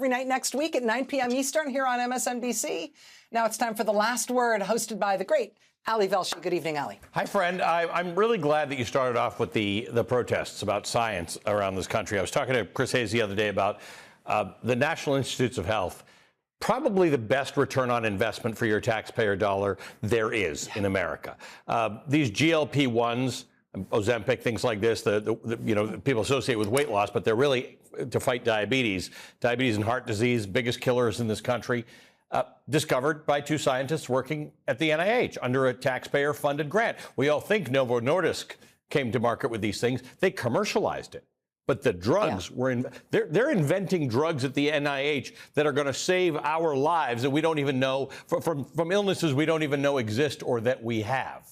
every night next week at 9 p.m. Eastern here on MSNBC. Now it's time for The Last Word, hosted by the great Ali Velshi. Good evening, Ali. Hi, friend. I'm really glad that you started off with the protests about science around this country. I was talking to Chris Hayes the other day about the National Institutes of Health. Probably the best return on investment for your taxpayer dollar there is in America. These GLP-1s, Ozempic, things like this, people associate with weight loss, but they're really to fight diabetes and heart disease, biggest killers in this country. Discovered by two scientists working at the NIH under a taxpayer-funded grant. We all think Novo Nordisk came to market with these things. They commercialized it. But the drugs they're inventing drugs at the NIH that are going to save our lives that we don't even know from illnesses we don't even know exist or that we have.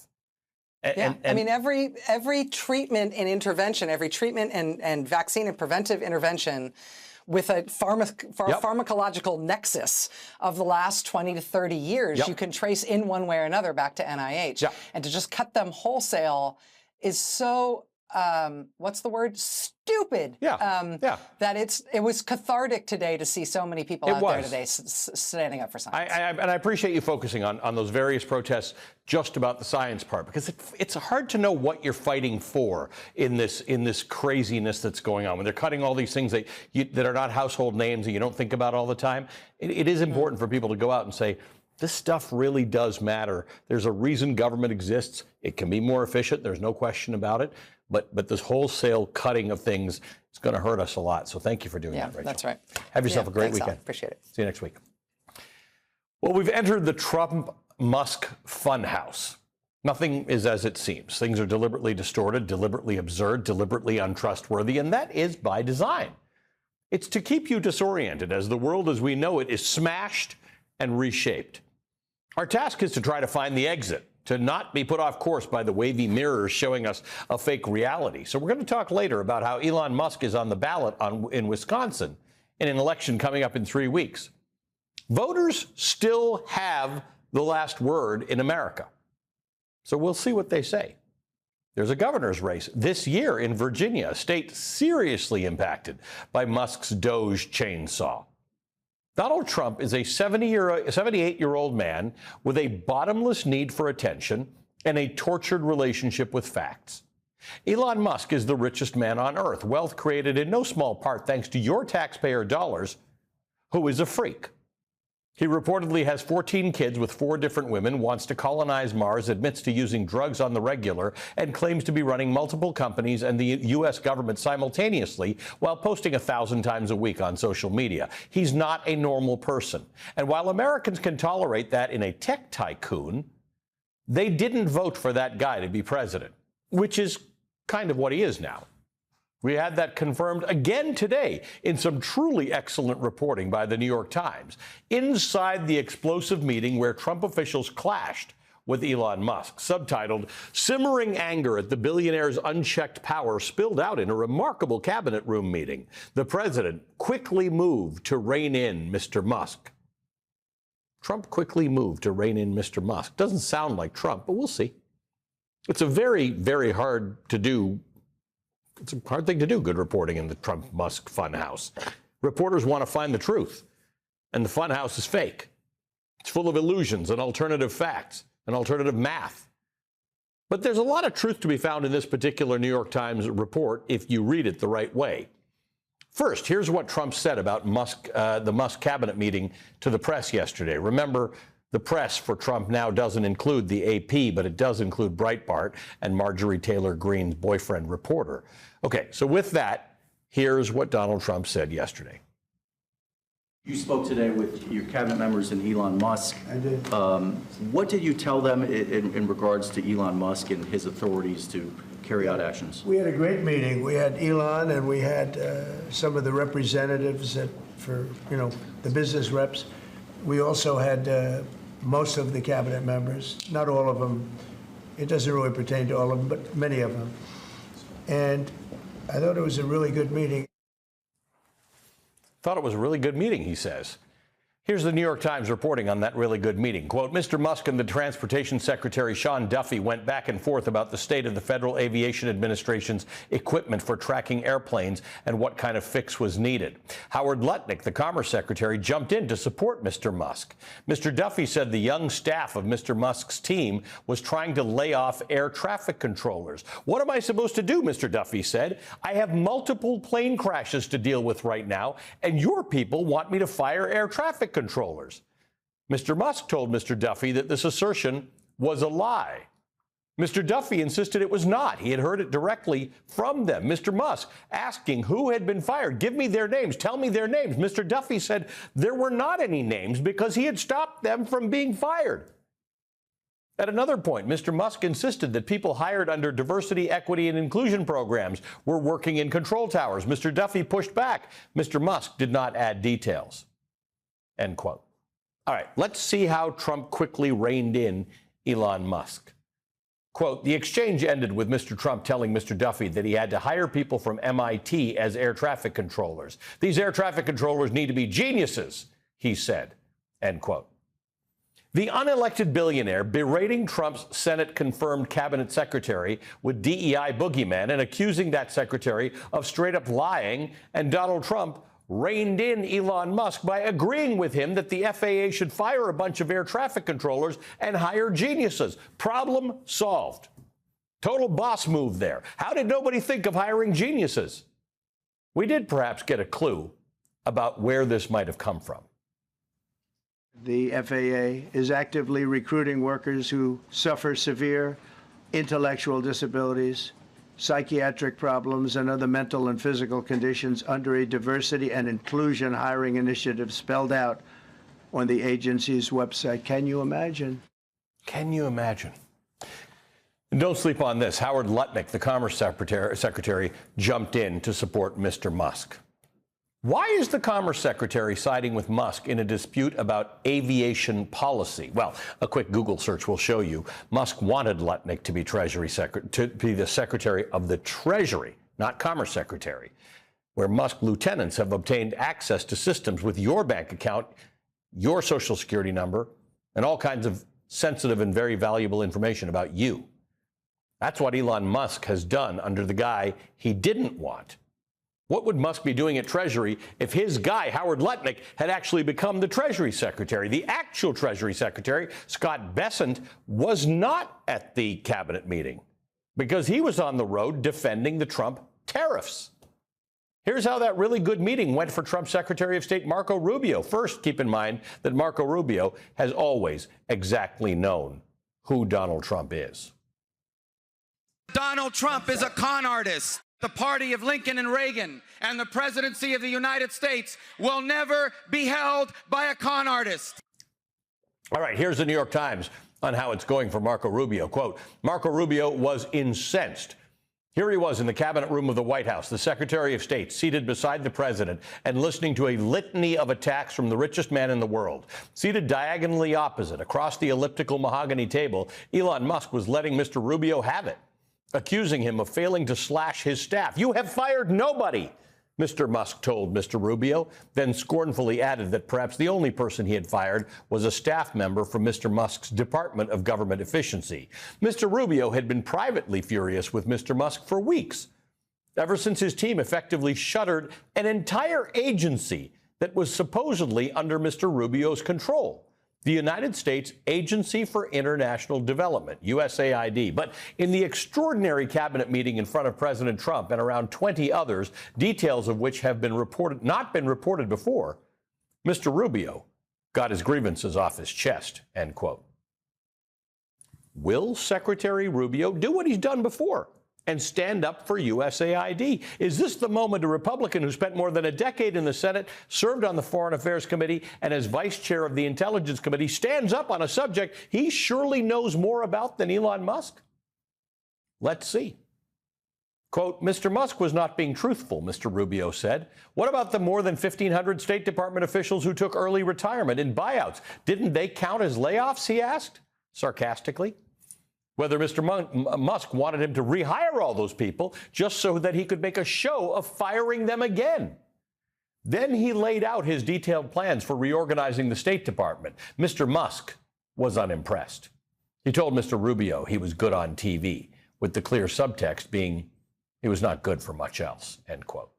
I mean, every treatment and intervention, every treatment and vaccine and preventive intervention with a pharmacological nexus of the last 20 to 30 years, you can trace in one way or another back to NIH. And to just cut them wholesale is so, what's the word? Stupid. That it was cathartic today to see so many people out there today standing up for science. And I appreciate you focusing on those various protests just about the science part, because it's hard to know what you're fighting for in this craziness that's going on when they're cutting all these things that are not household names that you don't think about all the time. It is important for people to go out and say, this stuff really does matter. There's a reason government exists. It can be more efficient. There's no question about it. But this wholesale cutting of things is going to hurt us a lot. So thank you for doing that, Rachel. That's right. Have yourself a great weekend. Al. Appreciate it. See you next week. Well, we've entered the Trump-Musk funhouse. Nothing is as it seems. Things are deliberately distorted, deliberately absurd, deliberately untrustworthy, and that is by design. It's to keep you disoriented as the world as we know it is smashed and reshaped. Our task is to try to find the exit, to not be put off course by the wavy mirrors showing us a fake reality. So we're going to talk later about how Elon Musk is on the ballot in Wisconsin in an election coming up in 3 weeks. Voters still have the last word in America. So we'll see what they say. There's a governor's race this year in Virginia, a state seriously impacted by Musk's Doge chainsaw. Donald Trump is a 78-year-old man with a bottomless need for attention and a tortured relationship with facts. Elon Musk is the richest man on earth, wealth created in no small part thanks to your taxpayer dollars, who is a freak. He reportedly has 14 kids with 4 different women, wants to colonize Mars, admits to using drugs on the regular, and claims to be running multiple companies and the U.S. government simultaneously while posting 1,000 times a week on social media. He's not a normal person. And while Americans can tolerate that in a tech tycoon, they didn't vote for that guy to be president, which is kind of what he is now. We had that confirmed again today in some truly excellent reporting by the New York Times. Inside the explosive meeting where Trump officials clashed with Elon Musk, subtitled, "Simmering Anger at the Billionaire's Unchecked Power Spilled Out in a Remarkable Cabinet Room Meeting. The President quickly moved to rein in Mr. Musk." Trump quickly moved to rein in Mr. Musk. Doesn't sound like Trump, but we'll see. It's a very, very hard to do. It's a hard thing to do, good reporting in the Trump-Musk funhouse. Reporters want to find the truth, and the funhouse is fake. It's full of illusions and alternative facts and alternative math. But there's a lot of truth to be found in this particular New York Times report if you read it the right way. First, here's what Trump said about the Musk cabinet meeting to the press yesterday. Remember, the press for Trump now doesn't include the AP, but it does include Breitbart and Marjorie Taylor Greene's boyfriend reporter. Okay, so with that, here's what Donald Trump said yesterday. You spoke today with your cabinet members and Elon Musk. I did. What did you tell them in regards to Elon Musk and his authorities to carry out actions? We had a great meeting. We had Elon and we had some of the representatives for the business reps. We also had most of the cabinet members, not all of them. It doesn't really pertain to all of them, but many of them. And I thought it was a really good meeting. Thought it was a really good meeting, he says. Here's the New York Times reporting on that really good meeting. Quote, Mr. Musk and the Transportation Secretary Sean Duffy went back and forth about the state of the Federal Aviation Administration's equipment for tracking airplanes and what kind of fix was needed. Howard Lutnick, the Commerce Secretary, jumped in to support Mr. Musk. Mr. Duffy said the young staff of Mr. Musk's team was trying to lay off air traffic controllers. What am I supposed to do, Mr. Duffy said. I have multiple plane crashes to deal with right now, and your people want me to fire air traffic controllers. Mr. Musk told Mr. Duffy that this assertion was a lie. Mr. Duffy insisted it was not. He had heard it directly from them. Mr. Musk asking who had been fired. Give me their names. Tell me their names. Mr. Duffy said there were not any names because he had stopped them from being fired. At another point, Mr. Musk insisted that people hired under diversity, equity, and inclusion programs were working in control towers. Mr. Duffy pushed back. Mr. Musk did not add details. End quote. All right, let's see how Trump quickly reined in Elon Musk. Quote, the exchange ended with Mr. Trump telling Mr. Duffy that he had to hire people from MIT as air traffic controllers. These air traffic controllers need to be geniuses, he said. End quote. The unelected billionaire berating Trump's Senate-confirmed cabinet secretary with DEI boogeyman and accusing that secretary of straight-up lying, and Donald Trump reined in Elon Musk by agreeing with him that the FAA should fire a bunch of air traffic controllers and hire geniuses. Problem solved. Total boss move there. How did nobody think of hiring geniuses? We did perhaps get a clue about where this might have come from. The FAA is actively recruiting workers who suffer severe intellectual disabilities, psychiatric problems, and other mental and physical conditions under a diversity and inclusion hiring initiative spelled out on the agency's website. Can you imagine? Can you imagine? And don't sleep on this. Howard Lutnick, the Commerce Secretary, jumped in to support Mr. Musk. Why is the Commerce Secretary siding with Musk in a dispute about aviation policy? Well, a quick Google search will show you Musk wanted Lutnick to be the Secretary of the Treasury, not Commerce Secretary, where Musk lieutenants have obtained access to systems with your bank account, your social security number, and all kinds of sensitive and very valuable information about you. That's what Elon Musk has done under the guy he didn't want. What would Musk be doing at Treasury if his guy, Howard Lutnick, had actually become the Treasury Secretary? The actual Treasury Secretary, Scott Bessent, was not at the cabinet meeting because he was on the road defending the Trump tariffs. Here's how that really good meeting went for Trump's Secretary of State Marco Rubio. First, keep in mind that Marco Rubio has always exactly known who Donald Trump is. Donald Trump is a con artist. The party of Lincoln and Reagan and the presidency of the United States will never be held by a con artist. All right, here's the New York Times on how it's going for Marco Rubio. Quote, Marco Rubio was incensed. Here he was in the cabinet room of the White House, the Secretary of State, seated beside the president and listening to a litany of attacks from the richest man in the world. Seated diagonally opposite, across the elliptical mahogany table, Elon Musk was letting Mr. Rubio have it, accusing him of failing to slash his staff. You have fired nobody, Mr. Musk told Mr. Rubio, then scornfully added that perhaps the only person he had fired was a staff member from Mr. Musk's Department of Government Efficiency. Mr. Rubio had been privately furious with Mr. Musk for weeks, ever since his team effectively shuttered an entire agency that was supposedly under Mr. Rubio's control. The United States Agency for International Development, USAID. But in the extraordinary cabinet meeting in front of President Trump and around 20 others, details of which have not been reported before, Mr. Rubio got his grievances off his chest, end quote. Will Secretary Rubio do what he's done before and stand up for USAID? Is this the moment a Republican who spent more than a decade in the Senate, served on the Foreign Affairs Committee, and as vice chair of the Intelligence Committee stands up on a subject he surely knows more about than Elon Musk? Let's see. Quote, Mr. Musk was not being truthful, Mr. Rubio said. What about the more than 1,500 State Department officials who took early retirement in buyouts? Didn't they count as layoffs, he asked, sarcastically. Whether Mr. Musk wanted him to rehire all those people just so that he could make a show of firing them again. Then he laid out his detailed plans for reorganizing the State Department. Mr. Musk was unimpressed. He told Mr. Rubio he was good on TV, with the clear subtext being he was not good for much else, end quote.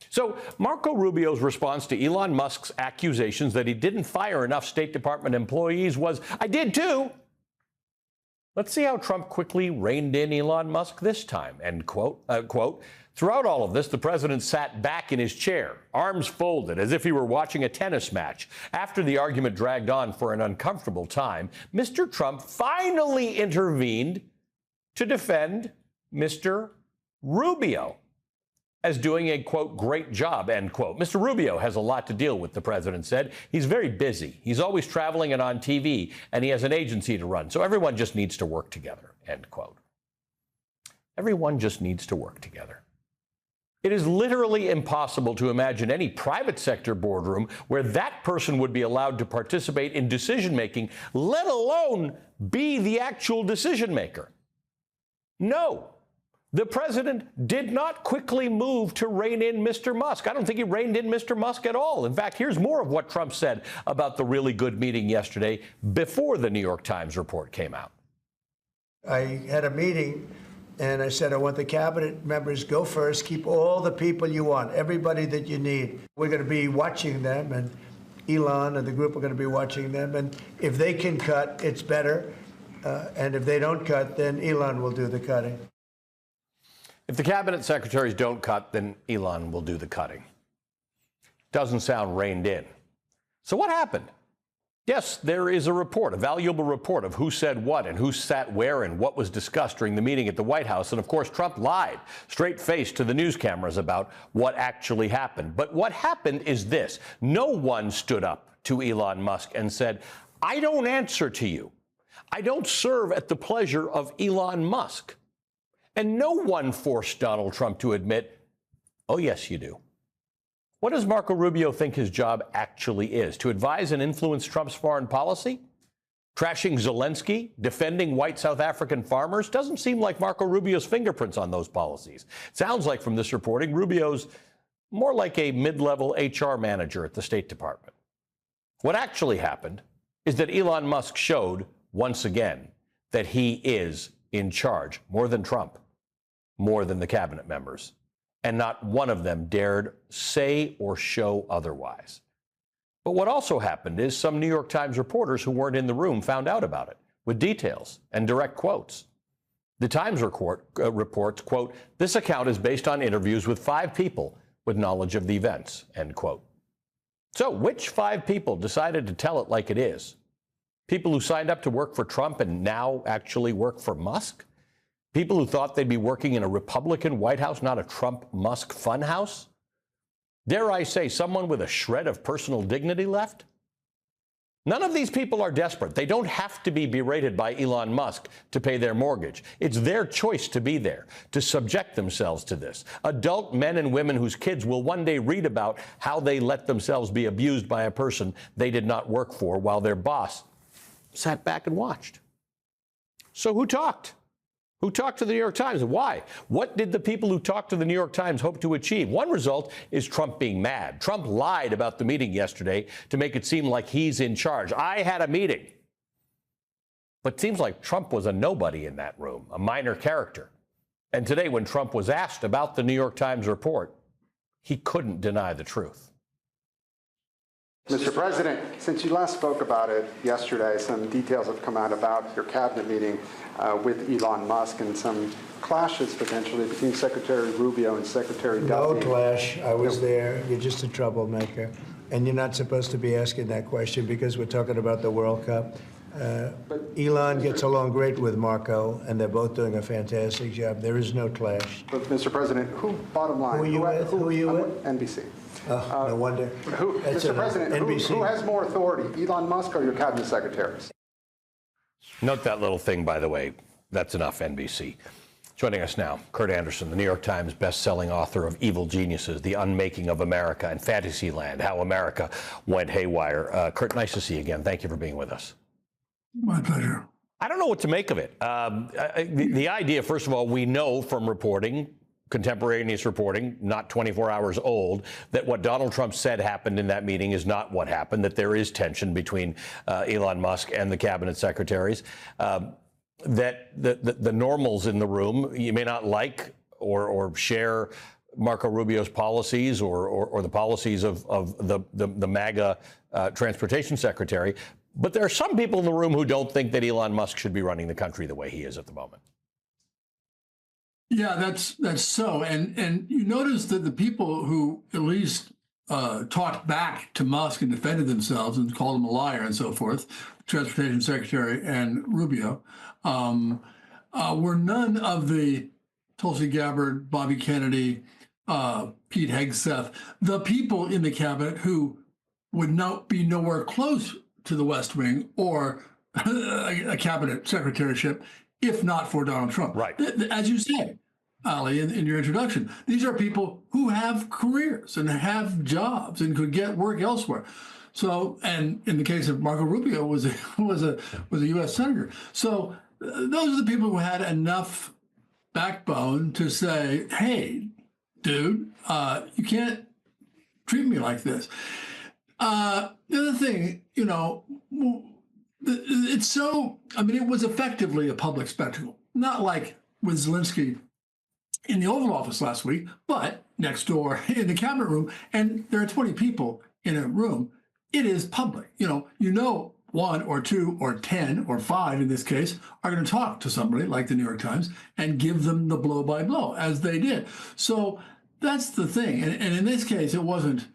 So Marco Rubio's response to Elon Musk's accusations that he didn't fire enough State Department employees was, I did too. Let's see how Trump quickly reined in Elon Musk this time, end quote. Quote, throughout all of this, the president sat back in his chair, arms folded, as if he were watching a tennis match. After the argument dragged on for an uncomfortable time, Mr. Trump finally intervened to defend Mr. Rubio as doing a, quote, great job, end quote. Mr. Rubio has a lot to deal with, the president said. He's very busy. He's always traveling and on TV, and he has an agency to run. So everyone just needs to work together, end quote. Everyone just needs to work together. It is literally impossible to imagine any private sector boardroom where that person would be allowed to participate in decision-making, let alone be the actual decision maker. No. The president did not quickly move to rein in Mr. Musk. I don't think he reined in Mr. Musk at all. In fact, here's more of what Trump said about the really good meeting yesterday before the New York Times report came out. I had a meeting, and I said, I want the cabinet members go first. Keep all the people you want, everybody that you need. We're going to be watching them, and Elon and the group are going to be watching them. And if they can cut, it's better. And if they don't cut, then Elon will do the cutting. If the cabinet secretaries don't cut, then Elon will do the cutting. Doesn't sound reined in. So what happened? Yes, there is a report, a valuable report of who said what and who sat where and what was discussed during the meeting at the White House. And of course, Trump lied straight-faced to the news cameras about what actually happened. But what happened is this. No one stood up to Elon Musk and said, I don't answer to you. I don't serve at the pleasure of Elon Musk. And no one forced Donald Trump to admit, oh, yes, you do. What does Marco Rubio think his job actually is? To advise and influence Trump's foreign policy? Trashing Zelensky? Defending white South African farmers? Doesn't seem like Marco Rubio's fingerprints on those policies. Sounds like from this reporting, Rubio's more like a mid-level HR manager at the State Department. What actually happened is that Elon Musk showed, once again, that he is in charge, more than Trump, more than the cabinet members. And not one of them dared say or show otherwise. But what also happened is some New York Times reporters who weren't in the room found out about it, with details and direct quotes. The Times reports, quote, this account is based on interviews with 5 people with knowledge of the events, end quote. So which 5 people decided to tell it like it is? People who signed up to work for Trump and now actually work for Musk? People who thought they'd be working in a Republican White House, not a Trump-Musk funhouse? Dare I say, someone with a shred of personal dignity left? None of these people are desperate. They don't have to be berated by Elon Musk to pay their mortgage. It's their choice to be there, to subject themselves to this. Adult men and women whose kids will one day read about how they let themselves be abused by a person they did not work for while their boss sat back and watched. So who talked? Who talked to the New York Times and why? What did the people who talked to the New York Times hope to achieve? One result is Trump being mad. Trump lied about the meeting yesterday to make it seem like he's in charge. I had a meeting. But it seems like Trump was a nobody in that room, a minor character. And today, when Trump was asked about the New York Times report, he couldn't deny the truth. Mr. President, since you last spoke about it yesterday, some details have come out about your cabinet meeting with Elon Musk and some clashes potentially between Secretary Rubio and Secretary Duffy. No clash. I was there. You're just a troublemaker. And you're not supposed to be asking that question because we're talking about the World Cup. Elon gets along great with Marco, and they're both doing a fantastic job. There is no clash. But, Mr. President, bottom line, who are you with? NBC. No wonder. Mr. President, who has more authority, Elon Musk or your cabinet secretaries? Note that little thing, by the way. That's enough, NBC. Joining us now, Kurt Andersen, the New York Times best-selling author of Evil Geniuses, The Unmaking of America, and Fantasyland, How America Went Haywire. Kurt, nice to see you again. Thank you for being with us. My pleasure. I don't know what to make of it. The idea, first of all, we know from reporting contemporaneous reporting, not 24 hours old, that what Donald Trump said happened in that meeting is not what happened, that there is tension between Elon Musk and the cabinet secretaries, that the normals in the room, you may not like or share Marco Rubio's policies or the policies of the MAGA transportation secretary, but there are some people in the room who don't think that Elon Musk should be running the country the way he is at the moment. Yeah, that's so. And you notice that the people who at least talked back to Musk and defended themselves and called him a liar and so forth, Transportation Secretary and Rubio, were none of the Tulsi Gabbard, Bobby Kennedy, Pete Hegseth, the people in the cabinet who would not be nowhere close to the West Wing or a cabinet secretaryship if not for Donald Trump. Right. As you say, Ali, in your introduction, these are people who have careers and have jobs and could get work elsewhere. So, and in the case of Marco Rubio, was a U.S. senator. So, those are the people who had enough backbone to say, "Hey, dude, you can't treat me like this." The other thing, you know, it's so. I mean, it was effectively a public spectacle, not like with Zelensky in the Oval Office last week, but next door in the cabinet room, and there are 20 people in a room. It is public. You know, 1 or 2 or 10 or 5 in this case are going to talk to somebody like the New York Times and give them the blow by blow, as they did. So that's the thing. And in this case, it wasn't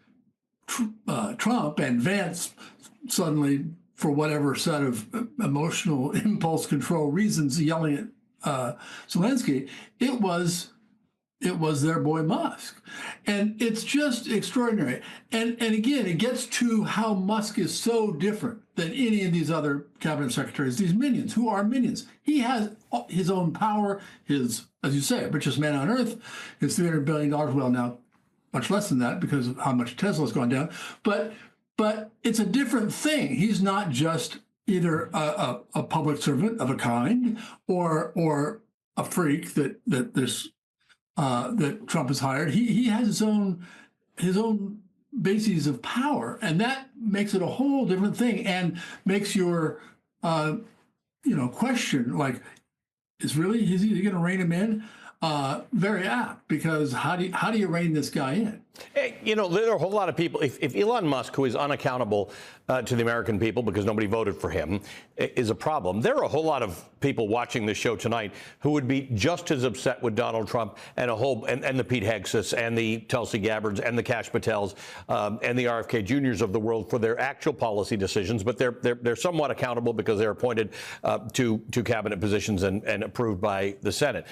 Trump and Vance suddenly, for whatever set of emotional impulse control reasons, yelling at Zelensky. It was their boy Musk. And it's just extraordinary. And again, it gets to how Musk is so different than any of these other cabinet secretaries, these minions. Who are minions? He has his own power, his, as you say, richest man on earth, his $300 billion, well, now much less than that because of how much Tesla's gone down. But it's a different thing. He's not just either a public servant of a kind or a freak that Trump has hired. He has his own bases of power, and that makes it a whole different thing, and makes your question like, is he going to rein him in? Very apt, because how do you rein this guy in? Hey, there are a whole lot of people. If Elon Musk, who is unaccountable to the American people because nobody voted for him, is a problem, there are a whole lot of people watching this show tonight who would be just as upset with Donald Trump and and the Pete Hegseths and the Tulsi Gabbards and the Kash Patels and the RFK Juniors of the world for their actual policy decisions, but they're somewhat accountable because they're appointed to cabinet positions and approved by the Senate.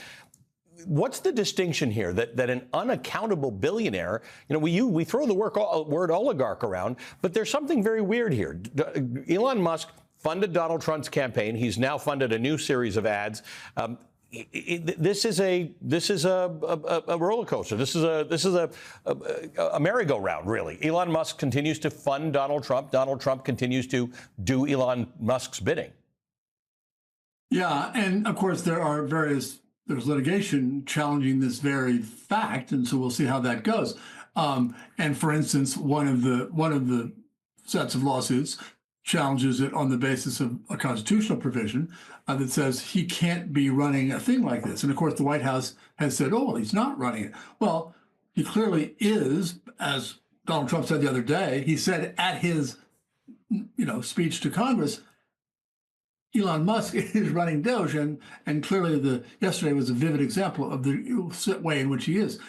What's the distinction here that an unaccountable billionaire, we throw the word oligarch around, but there's something very weird here. Elon Musk funded Donald Trump's campaign. He's now funded a new series of ads. This is a roller coaster. This is a merry-go-round, really. Elon Musk continues to fund Donald Trump. Donald Trump continues to do Elon Musk's bidding. Yeah, and of course there's litigation challenging this very fact, and so we'll see how that goes. And for instance, one of the sets of lawsuits challenges it on the basis of a constitutional provision that says he can't be running a thing like this. And of course, the White House has said, "Oh, well, he's not running it." Well, he clearly is, as Donald Trump said the other day. He said at his, speech to Congress, Elon Musk is running Doge, and clearly yesterday was a vivid example of the way in which he is.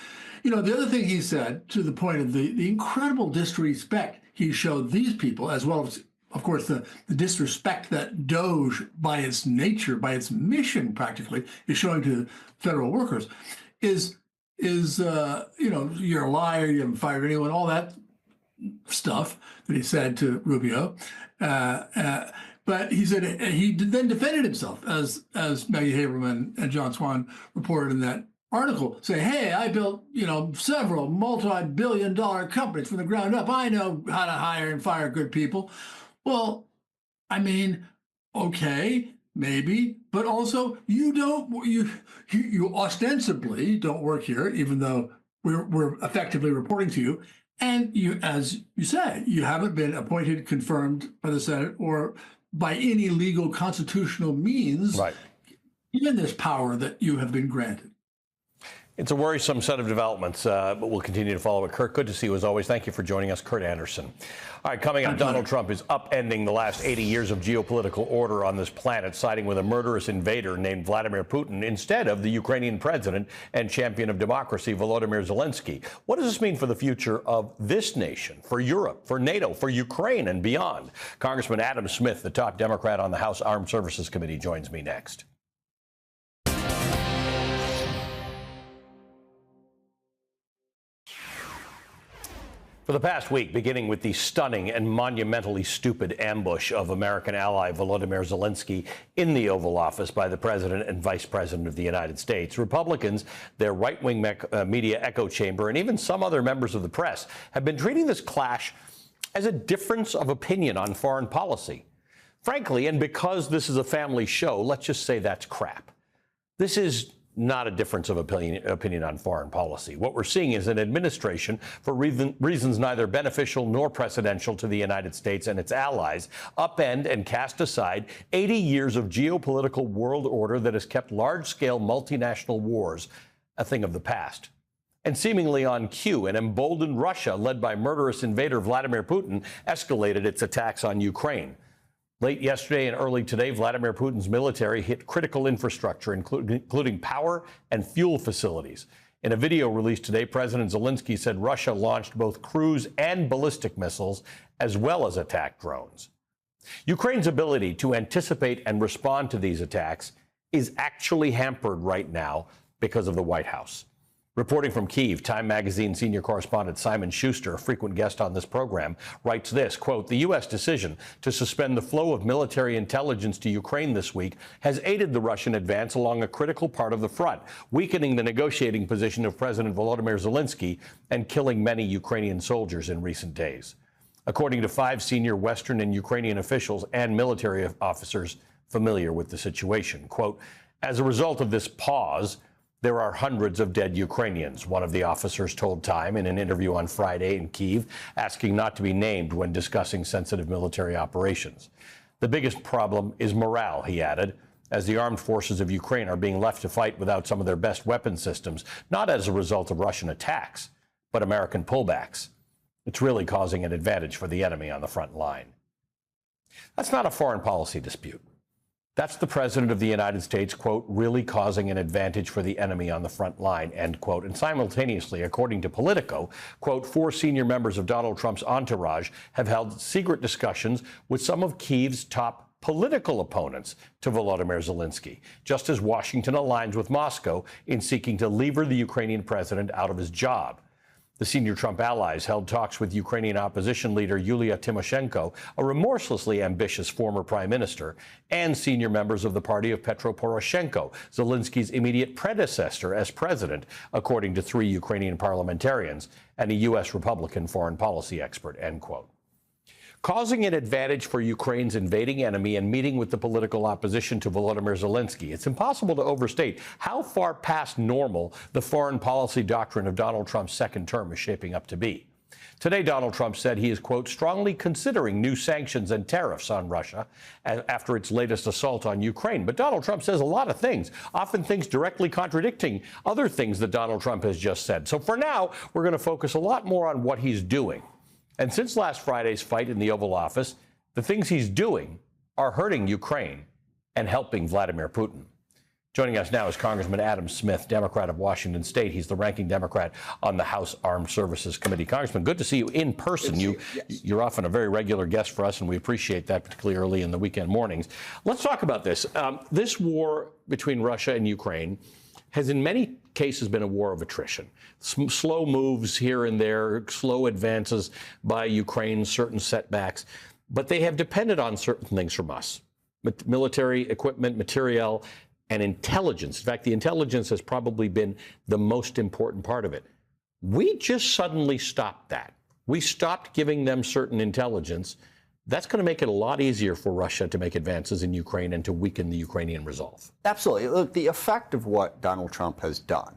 The other thing he said, to the point of the incredible disrespect he showed these people, as well as, of course, the disrespect that Doge, by its nature, by its mission practically, is showing to federal workers, is you're a liar, you haven't fired anyone, all that stuff that he said to Rubio. But he said he then defended himself, as Maggie Haberman and John Swan reported in that article, saying, "Hey, I built several multi-billion-dollar companies from the ground up. I know how to hire and fire good people." Well, I mean, okay, maybe, but also you ostensibly don't work here, even though we're effectively reporting to you. And you, as you say, you haven't been appointed, confirmed by the Senate or by any legal constitutional means, right, given this power that you have been granted. It's a worrisome set of developments, but we'll continue to follow it. Kurt, good to see you as always. Thank you for joining us, Kurt Anderson. All right, coming up, Donald Trump is upending the last 80 years of geopolitical order on this planet, siding with a murderous invader named Vladimir Putin instead of the Ukrainian president and champion of democracy, Volodymyr Zelensky. What does this mean for the future of this nation, for Europe, for NATO, for Ukraine and beyond? Congressman Adam Smith, the top Democrat on the House Armed Services Committee, joins me next. For the past week, beginning with the stunning and monumentally stupid ambush of American ally Volodymyr Zelensky in the Oval Office by the President and Vice President of the United States, Republicans, their right-wing media echo chamber, and even some other members of the press have been treating this clash as a difference of opinion on foreign policy. Frankly, and because this is a family show, let's just say that's crap. This is not a difference of opinion on foreign policy. What we're seeing is an administration, for reasons neither beneficial nor precedential to the United States and its allies, upend and cast aside 80 years of geopolitical world order that has kept large-scale multinational wars a thing of the past. And seemingly on cue, an emboldened Russia, led by murderous invader Vladimir Putin, escalated its attacks on Ukraine. Late yesterday and early today, Vladimir Putin's military hit critical infrastructure, including power and fuel facilities. In a video released today, President Zelensky said Russia launched both cruise and ballistic missiles, as well as attack drones. Ukraine's ability to anticipate and respond to these attacks is actually hampered right now because of the White House. Reporting from Kyiv, Time Magazine senior correspondent Simon Schuster, a frequent guest on this program, writes this, quote, "The U.S. decision to suspend the flow of military intelligence to Ukraine this week has aided the Russian advance along a critical part of the front, weakening the negotiating position of President Volodymyr Zelensky and killing many Ukrainian soldiers in recent days." According to 5 senior Western and Ukrainian officials and military officers familiar with the situation, quote, "As a result of this pause, there are hundreds of dead Ukrainians," one of the officers told Time in an interview on Friday in Kyiv, asking not to be named when discussing sensitive military operations. "The biggest problem is morale," he added, as the armed forces of Ukraine are being left to fight without some of their best weapon systems, not as a result of Russian attacks, but American pullbacks. It's really causing an advantage for the enemy on the front line. That's not a foreign policy dispute. That's the President of the United States, quote, "really causing an advantage for the enemy on the front line," end quote. And simultaneously, according to Politico, quote, 4 senior members of Donald Trump's entourage have held secret discussions with some of Kyiv's top political opponents to Volodymyr Zelensky, just as Washington aligns with Moscow in seeking to lever the Ukrainian president out of his job. The senior Trump allies held talks with Ukrainian opposition leader Yulia Tymoshenko, a remorselessly ambitious former prime minister, and senior members of the party of Petro Poroshenko, Zelensky's immediate predecessor as president, according to 3 Ukrainian parliamentarians and a U.S. Republican foreign policy expert, end quote. Causing an advantage for Ukraine's invading enemy and meeting with the political opposition to Volodymyr Zelensky, it's impossible to overstate how far past normal the foreign policy doctrine of Donald Trump's second term is shaping up to be. Today, Donald Trump said he is, quote, "strongly considering new sanctions and tariffs on Russia after its latest assault on Ukraine." But Donald Trump says a lot of things, often things directly contradicting other things that Donald Trump has just said. So for now, we're going to focus a lot more on what he's doing. And since last Friday's fight in the Oval Office, the things he's doing are hurting Ukraine and helping Vladimir Putin. Joining us now is Congressman Adam Smith, Democrat of Washington State. He's the ranking Democrat on the House Armed Services Committee. Congressman, good to see you in person. You're often a very regular guest for us, and we appreciate that, particularly early in the weekend mornings. Let's talk about this. This war between Russia and Ukraine has in many cases been a war of attrition. Some slow moves here and there, slow advances by Ukraine, certain setbacks, but they have depended on certain things from us. Military equipment, materiel, and intelligence. In fact, the intelligence has probably been the most important part of it. We just suddenly stopped that. We stopped giving them certain intelligence that's going to make it a lot easier for Russia to make advances in Ukraine and to weaken the Ukrainian resolve. Absolutely. Look, the effect of what Donald Trump has done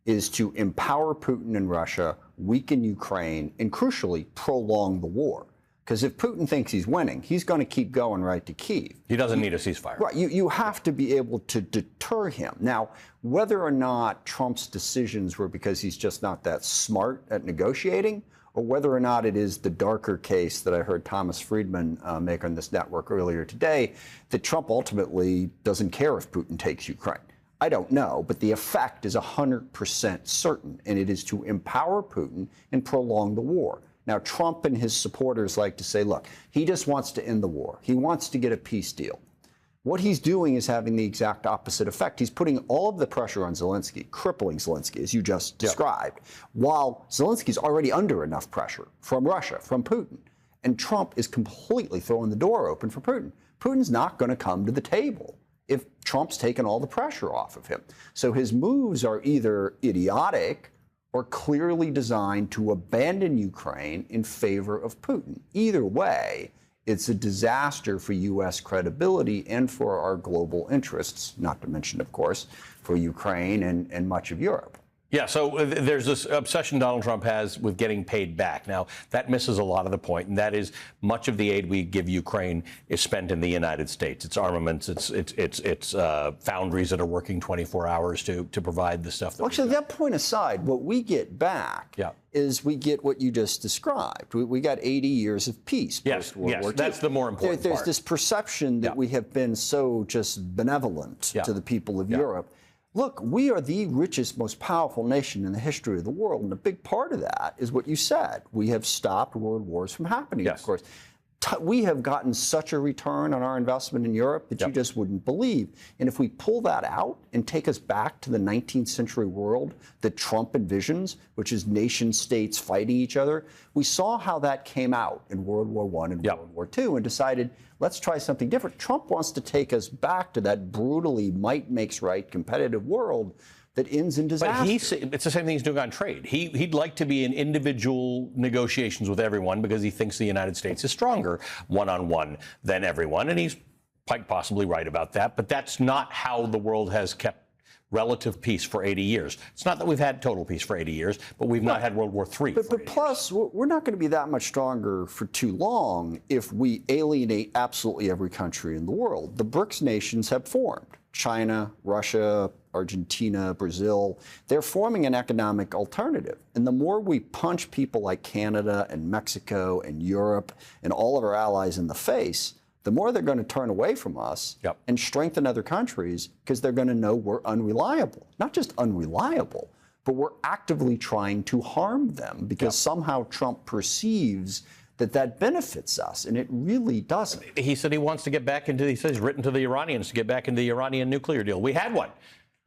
is to empower Putin and Russia, weaken Ukraine, and crucially, prolong the war. Because if Putin thinks he's winning, he's going to keep going right to Kyiv. He doesn't need a ceasefire. Right. You have to be able to deter him. Now, whether or not Trump's decisions were because he's just not that smart at negotiating, or whether or not it is the darker case that I heard Thomas Friedman make on this network earlier today, that Trump ultimately doesn't care if Putin takes Ukraine. I don't know, but the effect is 100% certain, and it is to empower Putin and prolong the war. Now, Trump and his supporters like to say, look, he just wants to end the war. He wants to get a peace deal. What he's doing is having the exact opposite effect. He's putting all of the pressure on Zelensky, crippling Zelensky, as you just described, while Zelensky's already under enough pressure from Russia, from Putin. And Trump is completely throwing the door open for Putin. Putin's not going to come to the table if Trump's taken all the pressure off of him. So his moves are either idiotic or clearly designed to abandon Ukraine in favor of Putin. Either way, it's a disaster for U.S. credibility and for our global interests, not to mention, of course, for Ukraine and much of Europe. Yeah, so there's this obsession Donald Trump has with getting paid back. Now, that misses a lot of the point, and that is much of the aid we give Ukraine is spent in the United States. It's armaments, it's foundries that are working 24 hours to provide the stuff. Well, actually, that point aside, what we get back is we get what you just described. We got 80 years of peace post-World War II. That's the more important There's part. this perception that we have been so just benevolent to the people of Europe. Look, we are the richest, most powerful nation in the history of the world, and a big part of that is what you said. We have stopped world wars from happening, of course. We have gotten such a return on our investment in Europe that you just wouldn't believe. And if we pull that out and take us back to the 19th century world that Trump envisions, which is nation states fighting each other, we saw how that came out in World War I and World War II and decided, let's try something different. Trump wants to take us back to that brutally might makes right competitive world that ends in disaster. But it's the same thing he's doing on trade. He'd like to be in individual negotiations with everyone because he thinks the United States is stronger one-on-one than everyone, and he's quite possibly right about that. But that's not how the world has kept relative peace for 80 years. It's not that we've had total peace for 80 years, but we've not had World War III. But plus, we're not going to be that much stronger for too long if we alienate absolutely every country in the world. The BRICS nations have formed. China, Russia, Argentina, Brazil, they're forming an economic alternative. And the more we punch people like Canada and Mexico and Europe and all of our allies in the face, the more they're going to turn away from us and strengthen other countries because they're going to know we're unreliable. Not just unreliable, but we're actively trying to harm them because somehow Trump perceives that benefits us, and it really doesn't. He said he wants to get back into, he says, written to the Iranians to get back into the Iranian nuclear deal. We had one.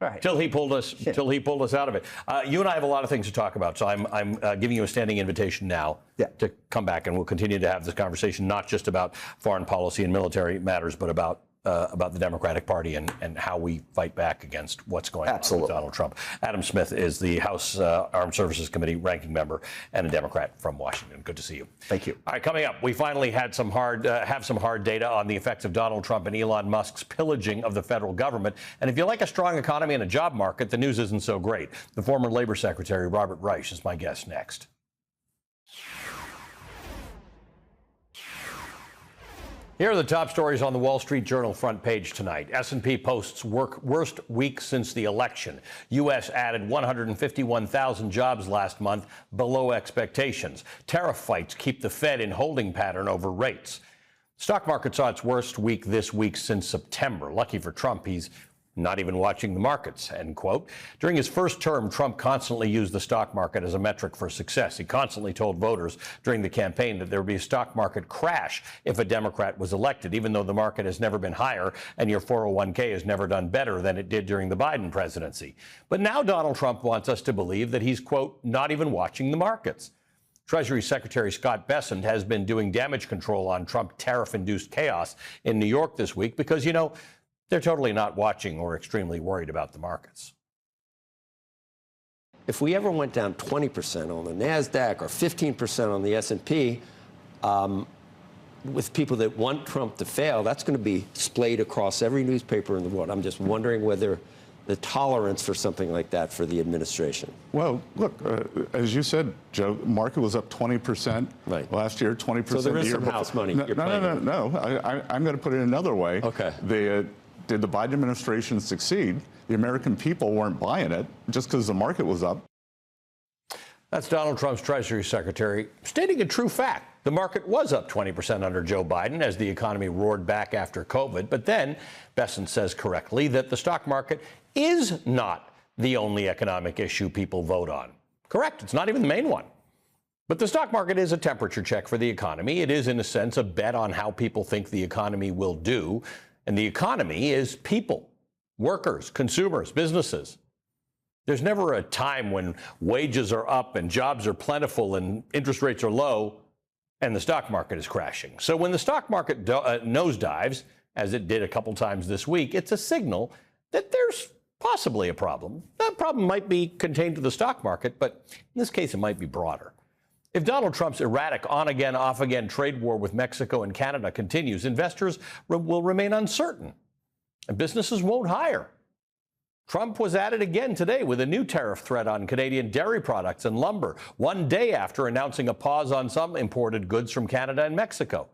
Right. Till he pulled us out of it. You and I have a lot of things to talk about, so I'm giving you a standing invitation now to come back, and we'll continue to have this conversation, not just about foreign policy and military matters, but about the Democratic Party and how we fight back against what's going on with Donald Trump. Adam Smith is the House Armed Services Committee ranking member and a Democrat from Washington. Good to see you. Thank you. All right, coming up, we finally had some hard data on the effects of Donald Trump and Elon Musk's pillaging of the federal government. And if you like a strong economy and a job market, the news isn't so great. The former Labor Secretary, Robert Reich, is my guest next. Here are the top stories on the Wall Street Journal front page tonight. S&P posts worst week since the election. U.S. added 151,000 jobs last month, below expectations. Tariff fights keep the Fed in holding pattern over rates. Stock market saw its worst week this week since September. Lucky for Trump, he's not even watching the markets, end quote. During his first term, Trump constantly used the stock market as a metric for success. He constantly told voters during the campaign that there would be a stock market crash if a Democrat was elected, even though the market has never been higher and your 401k has never done better than it did during the Biden presidency. But now Donald Trump wants us to believe that he's, quote, not even watching the markets. Treasury Secretary Scott Bessent has been doing damage control on Trump tariff-induced chaos in New York this week because, you know, they're totally not watching or extremely worried about the markets. If we ever went down 20% on the NASDAQ or 15% on the S&P, with people that want Trump to fail, that's going to be splayed across every newspaper in the world. I'm just wondering whether the tolerance for something like that for the administration. Well, look, as you said, Joe, the market was up 20% last year, 20% so there is the year some before. house money. No. I'm going to put it another way. Okay. Did the Biden administration succeed? The American people weren't buying it just because the market was up. That's Donald Trump's Treasury Secretary stating a true fact. The market was up 20% under Joe Biden as the economy roared back after COVID. But then Bessent says correctly that the stock market is not the only economic issue people vote on. Correct. It's not even the main one. But the stock market is a temperature check for the economy. It is, in a sense, a bet on how people think the economy will do. And the economy is people, workers, consumers, businesses. There's never a time when wages are up and jobs are plentiful and interest rates are low and the stock market is crashing. So when the stock market nosedives, as it did a couple times this week, it's a signal that there's possibly a problem. That problem might be contained to the stock market, but in this case, it might be broader. If Donald Trump's erratic on-again, off-again trade war with Mexico and Canada continues, investors will remain uncertain and businesses won't hire. Trump was at it again today with a new tariff threat on Canadian dairy products and lumber, one day after announcing a pause on some imported goods from Canada and Mexico.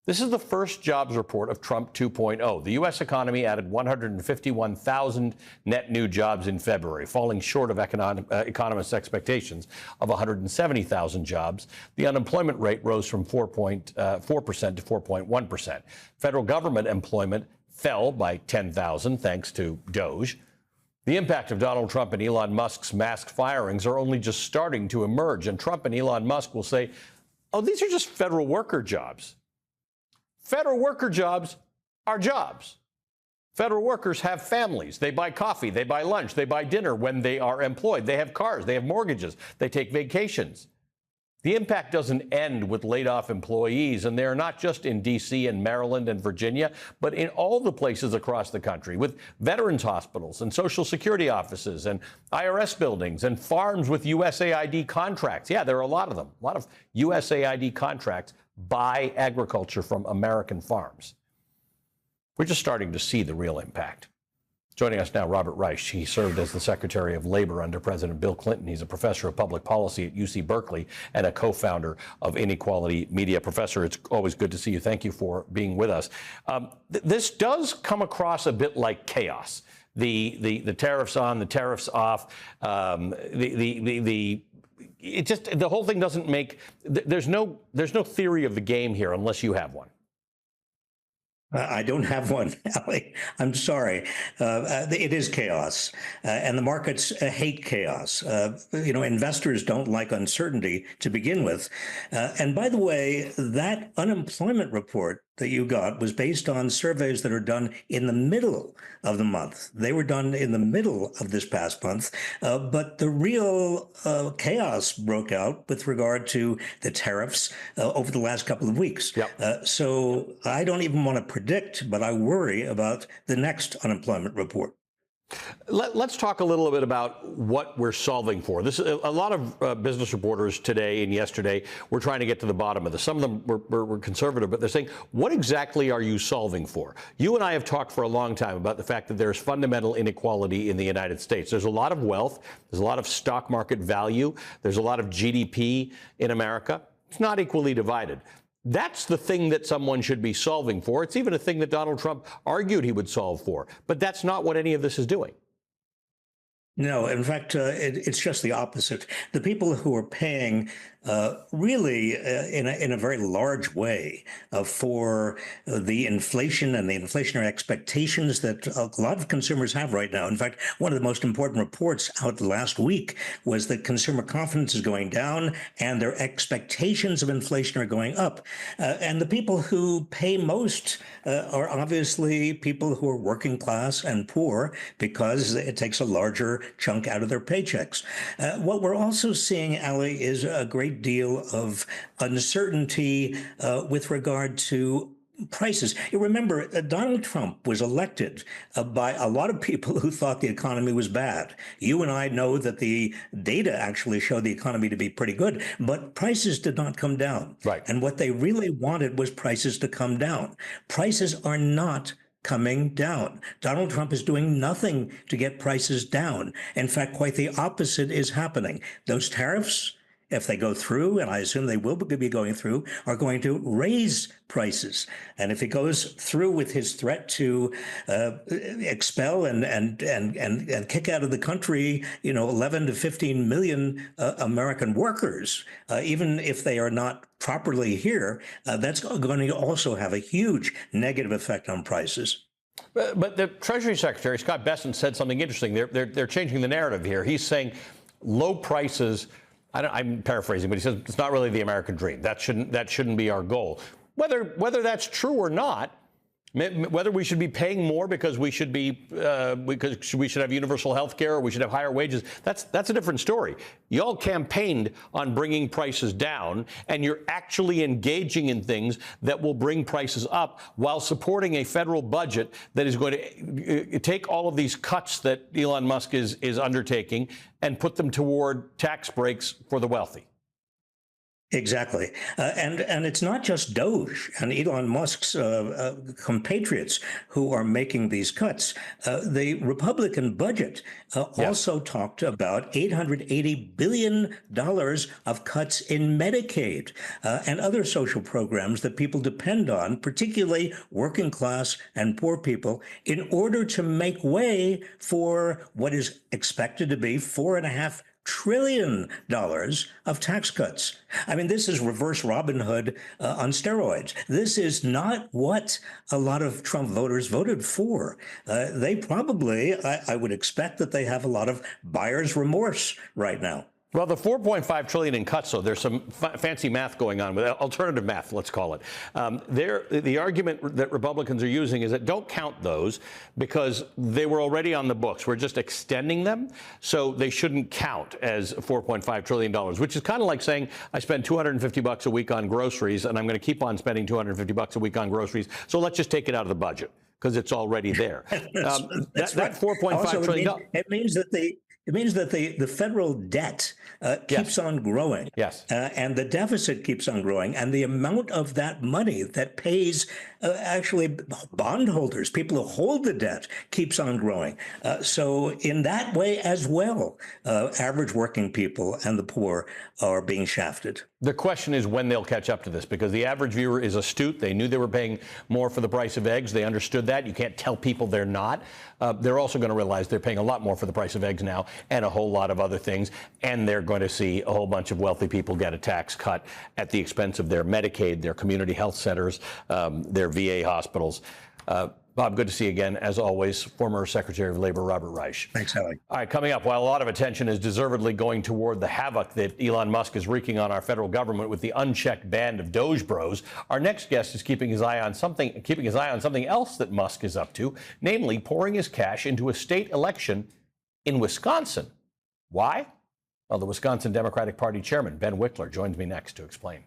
This is the first jobs report of Trump 2.0. The U.S. economy added 151,000 net new jobs in February, falling short of economists' expectations of 170,000 jobs. The unemployment rate rose from 4.4% to 4.1%. Federal government employment fell by 10,000 thanks to DOGE. The impact of Donald Trump and Elon Musk's mass firings are only just starting to emerge, and Trump and Elon Musk will say, oh, these are just federal worker jobs. Federal worker jobs are jobs. Federal workers have families. They buy coffee, they buy lunch, they buy dinner when they are employed. They have cars, they have mortgages, they take vacations. The impact doesn't end with laid-off employees, and they're not just in D.C. and Maryland and Virginia, but in all the places across the country, with veterans hospitals and Social Security offices and IRS buildings and farms with USAID contracts. Yeah, there are a lot of them, a lot of USAID contracts buy agriculture from American farms. We're just starting to see the real impact. Joining us now, Robert Reich. He served as the Secretary of Labor under President Bill Clinton. He's a professor of public policy at UC Berkeley and a co-founder of Inequality Media. Professor, it's always good to see you. Thank you for being with us. This does come across a bit like chaos. The tariffs on, the tariffs off, the whole thing doesn't make. There's no theory of the game here unless you have one. I don't have one, Ali. I'm sorry. It is chaos, and the markets hate chaos. Investors don't like uncertainty to begin with. And by the way, that unemployment report that you got was based on surveys that are done in the middle of the month. They were done in the middle of this past month, but the real chaos broke out with regard to the tariffs over the last couple of weeks. Yep. So I don't even want to predict, but I worry about the next unemployment report. Let's talk a little bit about what we're solving for. This a lot of business reporters today and yesterday were trying to get to the bottom of this. Some of them were conservative, but they're saying, what exactly are you solving for? You and I have talked for a long time about the fact that there's fundamental inequality in the United States. There's a lot of wealth. There's a lot of stock market value. There's a lot of GDP in America. It's not equally divided. That's the thing that someone should be solving for. It's even a thing that Donald Trump argued he would solve for. But that's not what any of this is doing. No, in fact, it's just the opposite. The people who are paying really in a very large way for the inflation and the inflationary expectations that a lot of consumers have right now. In fact, one of the most important reports out last week was that consumer confidence is going down and their expectations of inflation are going up. And the people who pay most are obviously people who are working class and poor because it takes a larger chunk out of their paychecks. What we're also seeing, Ali, is a great deal of uncertainty with regard to prices. You remember, Donald Trump was elected by a lot of people who thought the economy was bad. You and I know that the data actually showed the economy to be pretty good, but prices did not come down. Right. And what they really wanted was prices to come down. Prices are not coming down. Donald Trump is doing nothing to get prices down. In fact, quite the opposite is happening. Those tariffs, if they go through, and I assume they will be going through, are going to raise prices. And if he goes through with his threat to expel and kick out of the country, 11 to 15 million American workers, even if they are not properly here, that's going to also have a huge negative effect on prices. But the Treasury Secretary, Scott Bessent, said something interesting. They're changing the narrative here. He's saying low prices. I'm paraphrasing, but he says it's not really the American dream. That shouldn't be our goal. Whether that's true or not, whether we should be paying more because we should have universal health care or we should have higher wages, that's a different story. Y'all campaigned on bringing prices down, and you're actually engaging in things that will bring prices up while supporting a federal budget that is going to take all of these cuts that Elon Musk is undertaking and put them toward tax breaks for the wealthy. Exactly. And it's not just Doge and Elon Musk's compatriots who are making these cuts. The Republican budget also talked about $880 billion of cuts in Medicaid and other social programs that people depend on, particularly working class and poor people, in order to make way for what is expected to be $4.5 trillion of tax cuts. I mean, this is reverse Robin Hood on steroids. This is not what a lot of Trump voters voted for. They probably, I would expect that they have a lot of buyer's remorse right now. Well, the $4.5 trillion in cuts, though, there's some fancy math going on with alternative math, let's call it. The argument that Republicans are using is that don't count those because they were already on the books. We're just extending them, so they shouldn't count as $4.5 trillion, which is kind of like saying I spend $250 a week on groceries, and I'm going to keep on spending $250 a week on groceries, so let's just take it out of the budget because it's already there. That's that $4.5 trillion. It means that the federal debt keeps on growing. Yes. And the deficit keeps on growing. And the amount of that money that pays actually bondholders, people who hold the debt, keeps on growing. So in that way as well, average working people and the poor are being shafted. The question is when they'll catch up to this, because the average viewer is astute. They knew they were paying more for the price of eggs. They understood that. You can't tell people they're not. They're also going to realize they're paying a lot more for the price of eggs now and a whole lot of other things. And they're going to see a whole bunch of wealthy people get a tax cut at the expense of their Medicaid, their community health centers, their VA hospitals. Bob, good to see you again. As always, former Secretary of Labor Robert Reich. Thanks, Howie. All right, coming up, while a lot of attention is deservedly going toward the havoc that Elon Musk is wreaking on our federal government with the unchecked band of Doge Bros, our next guest is keeping his eye on something else that Musk is up to, namely pouring his cash into a state election in Wisconsin. Why? Well, the Wisconsin Democratic Party chairman, Ben Wickler, joins me next to explain.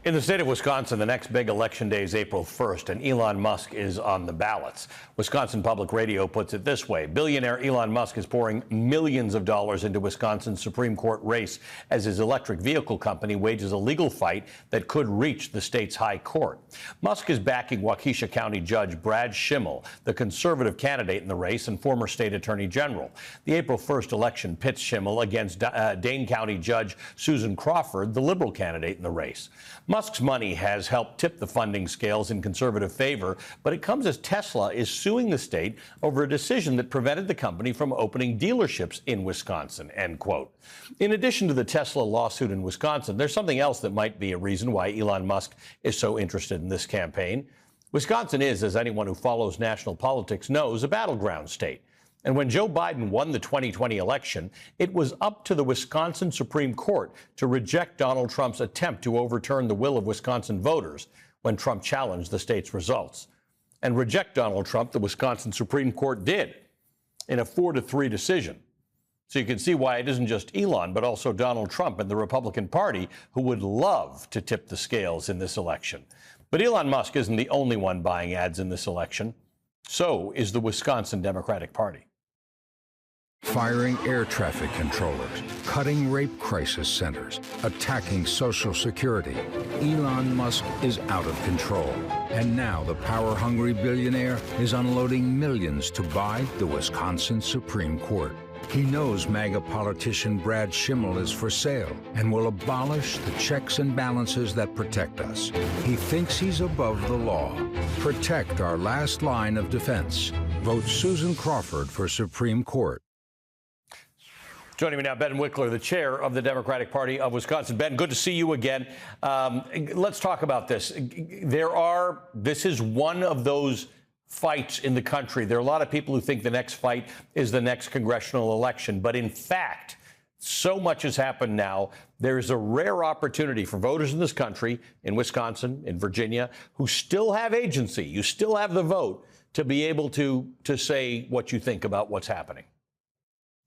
In the state of Wisconsin, the next big election day is April 1st, and Elon Musk is on the ballots. Wisconsin Public Radio puts it this way. Billionaire Elon Musk is pouring millions of dollars into Wisconsin's Supreme Court race as his electric vehicle company wages a legal fight that could reach the state's high court. Musk is backing Waukesha County Judge Brad Schimmel, the conservative candidate in the race and former state attorney general. The April 1st election pits Schimmel against Dane County Judge Susan Crawford, the liberal candidate in the race. Musk's money has helped tip the funding scales in conservative favor, but it comes as Tesla is suing the state over a decision that prevented the company from opening dealerships in Wisconsin, end quote. In addition to the Tesla lawsuit in Wisconsin, there's something else that might be a reason why Elon Musk is so interested in this campaign. Wisconsin is, as anyone who follows national politics knows, a battleground state. And when Joe Biden won the 2020 election, it was up to the Wisconsin Supreme Court to reject Donald Trump's attempt to overturn the will of Wisconsin voters when Trump challenged the state's results. And reject Donald Trump, the Wisconsin Supreme Court did in a 4-3 decision. So you can see why it isn't just Elon, but also Donald Trump and the Republican Party who would love to tip the scales in this election. But Elon Musk isn't the only one buying ads in this election. So is the Wisconsin Democratic Party. Firing air traffic controllers, cutting rape crisis centers, attacking Social Security. Elon Musk is out of control. And now the power-hungry billionaire is unloading millions to buy the Wisconsin Supreme Court. He knows MAGA politician Brad Schimmel is for sale and will abolish the checks and balances that protect us. He thinks he's above the law. Protect our last line of defense. Vote Susan Crawford for Supreme Court. Joining me now, Ben Wickler, the chair of the Democratic Party of Wisconsin. Ben, good to see you again. Let's talk about this. This is one of those fights in the country. There are a lot of people who think the next fight is the next congressional election. But in fact, so much has happened now. There is a rare opportunity for voters in this country, in Wisconsin, in Virginia, who still have agency, you still have the vote, to be able to say what you think about what's happening.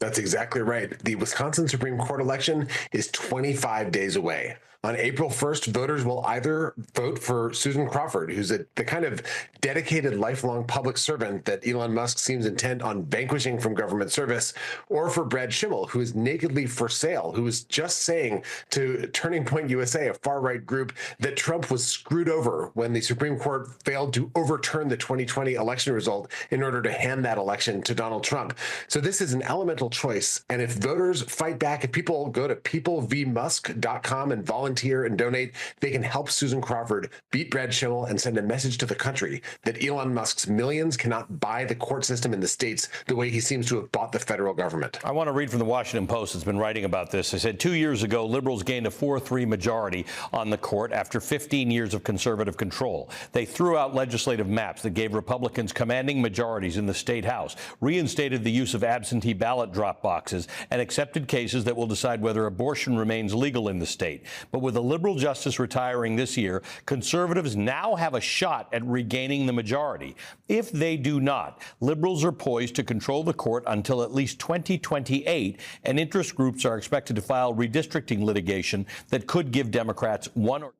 That's exactly right. The Wisconsin Supreme Court election is 25 days away. On April 1st, voters will either vote for Susan Crawford, who's the kind of dedicated lifelong public servant that Elon Musk seems intent on vanquishing from government service, or for Brad Schimmel, who is nakedly for sale, who was just saying to Turning Point USA, a far-right group, that Trump was screwed over when the Supreme Court failed to overturn the 2020 election result in order to hand that election to Donald Trump. So this is an elemental choice. And if voters fight back, if people go to peoplevmusk.com and volunteer and donate, they can help Susan Crawford beat Brad Schimmel and send a message to the country that Elon Musk's millions cannot buy the court system in the states the way he seems to have bought the federal government. I want to read from the Washington Post that's been writing about this. They said 2 years ago, liberals gained a 4-3 majority on the court after 15 years of conservative control. They threw out legislative maps that gave Republicans commanding majorities in the state house, reinstated the use of absentee ballot drop boxes, and accepted cases that will decide whether abortion remains legal in the state. But with a liberal justice retiring this year, conservatives now have a shot at regaining the majority. If they do not, liberals are poised to control the court until at least 2028, and interest groups are expected to file redistricting litigation that could give Democrats one or two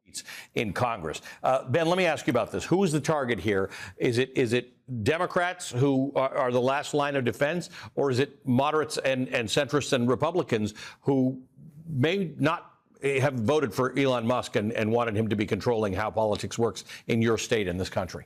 seats in Congress. Ben, let me ask you about this. Who is the target here? Is it Democrats who are the last line of defense, or is it moderates and centrists and Republicans who may not have voted for Elon Musk and wanted him to be controlling how politics works in your state and this country?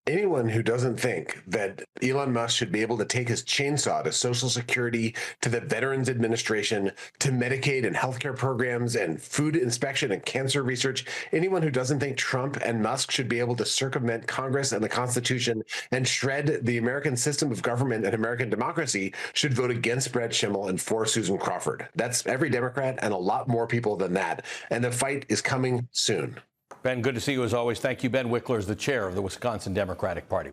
Anyone who doesn't think that Elon Musk should be able to take his chainsaw to Social Security, to the Veterans Administration, to Medicaid and healthcare programs and food inspection and cancer research, anyone who doesn't think Trump and Musk should be able to circumvent Congress and the Constitution and shred the American system of government and American democracy should vote against Brad Schimmel and for Susan Crawford. That's every Democrat and a lot more people than that. And the fight is coming soon. Ben, good to see you as always. Thank you. Ben Wickler is the chair of the Wisconsin Democratic Party.